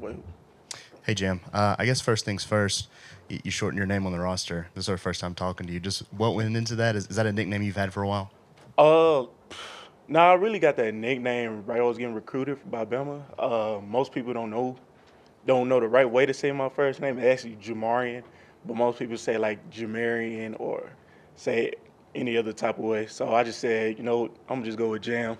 Wait. Hey, Jam. I guess first things first, you shortened your name on the roster. This is our first time talking to you. Just what went into that? Is that a nickname you've had for a while? Uh, nah, I really got that nickname right. I was getting recruited by Bama. Most people don't know the right way to say my first name. It's actually Jamarian, but most people say like Jamarian or say it any other type of way. So I just said, I'm gonna just go with Jam.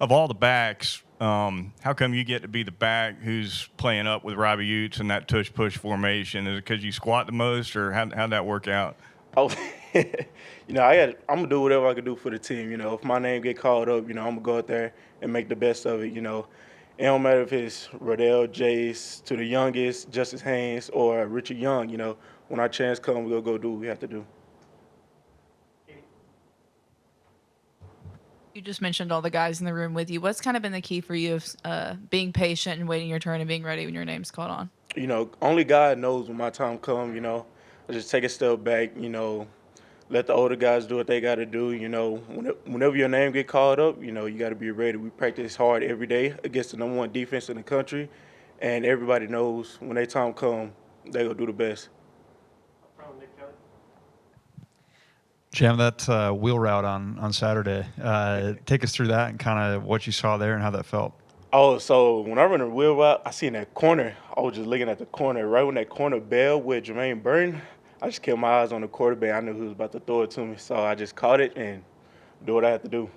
Of all the backs, how come you get to be the back who's playing up with Robbie Utes in that tush push formation? Is it because you squat the most, or how'd that work out? Oh, I'm gonna do whatever I can do for the team. If my name get called up, I'm gonna go out there and make the best of it. It don't matter if it's Rodell, Jace, to the youngest, Justice Haynes, or Richard Young. When our chance comes, we'll go do what we have to do. You just mentioned all the guys in the room with you. What's kind of been the key for you of being patient and waiting your turn and being ready when your name's called on? Only God knows when my time comes. I just take a step back. Let the older guys do what they got to do. Whenever your name get called up, you got to be ready. We practice hard every day against the number one defense in the country, and everybody knows when their time come, they gonna do the best. Jam, that wheel route on Saturday. Take us through that and kind of what you saw there and how that felt. Oh, so when I run the wheel route, I seen that corner. I was just looking at the corner. Right when that corner bailed with Jermaine Burton, I just kept my eyes on the quarterback. I knew he was about to throw it to me, so I just caught it and do what I had to do.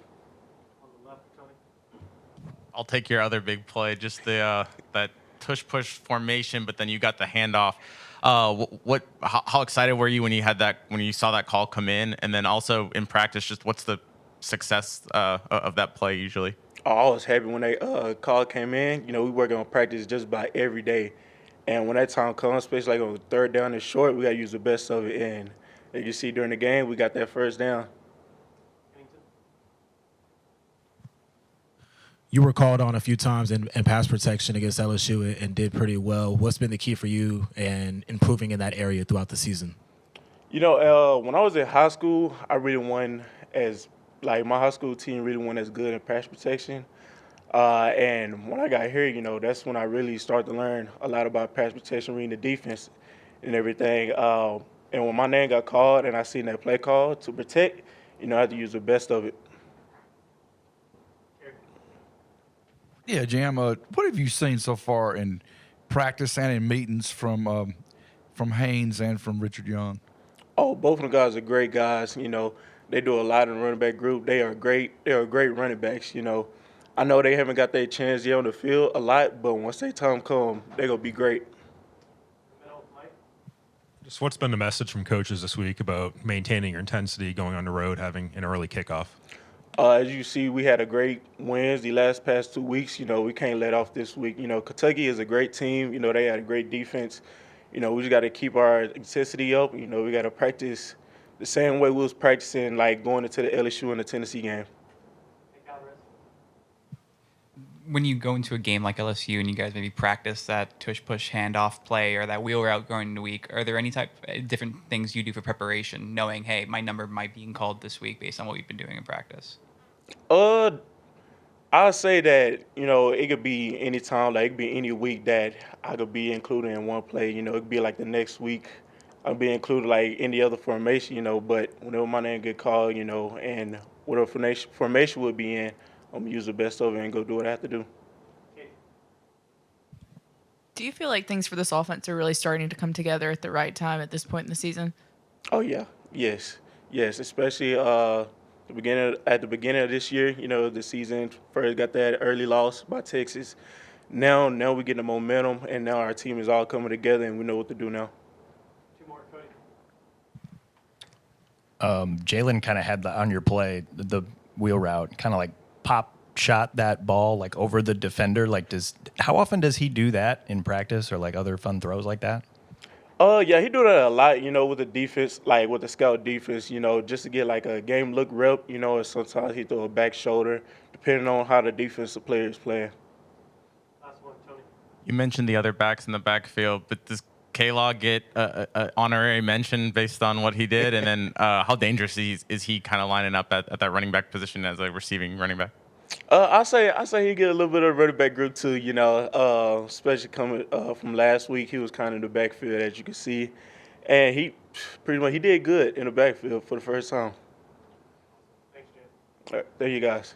I'll take your other big play, just the that tush push formation, but then you got the handoff. How excited were you when you saw that call come in, and then also in practice, just what's the success of that play usually? I was happy when that call came in. We work on practice just about every day, and when that time comes, especially like on third down and short, we got to use the best of it. And as you see during the game, we got that first down. You were called on a few times in pass protection against LSU and did pretty well. What's been the key for you and improving in that area throughout the season? When I was in high school, I really wasn't as like my high school team really wasn't as good in pass protection. And when I got here, that's when I really started to learn a lot about pass protection, reading the defense and everything. And when my name got called and I seen that play call to protect, I had to use the best of it. Yeah, Jam. What have you seen so far in practice and in meetings from Haynes and from Richard Young? Oh, both of them guys are great guys. They do a lot in the running back group. They are great. They are great running backs. I know they haven't got their chance yet on the field a lot, but once their time come, they're gonna be great. Just what's been the message from coaches this week about maintaining your intensity, going on the road, having an early kickoff? As you see, we had a great wins the past 2 weeks. We can't let off this week. Kentucky is a great team. They had a great defense. We just got to keep our intensity up. We got to practice the same way we was practicing, like going into the LSU and the Tennessee game. When you go into a game like LSU and you guys maybe practice that tush push handoff play or that wheel route going into the week, are there any different things you do for preparation, knowing, hey, my number might be called this week based on what we've been doing in practice? I'll say that, it could be any time, like it could be any week that I could be included in one play. It could be like the next week I'll be included like any other formation, but whenever my name get called, and whatever formation would be in, I'm gonna use the best of it and go do what I have to do. Do you feel like things for this offense are really starting to come together at the right time at this point in the season? Oh yeah, yes, especially at the beginning of this year. The season first got that early loss by Texas. Now we get the momentum, and now our team is all coming together, and we know what to do now. Jalen kind of had on your play the wheel route, kind of like pop shot that ball like over the defender. Like, how often does he do that in practice or like other fun throws like that? Yeah, he do that a lot, with the defense, like with the scout defense, just to get like a game look rep, and sometimes he throw a back shoulder, depending on how the defensive player is playing. You mentioned the other backs in the backfield, but does K-Law get an honorary mention based on what he did? And then how dangerous is he kind of lining up at that running back position as a receiving running back? I say he get a little bit of running back grip too. Especially coming from last week, he was kind of in the backfield as you can see, and he pretty much he did good in the backfield for the first time. Thanks, Jim. All right, there you guys.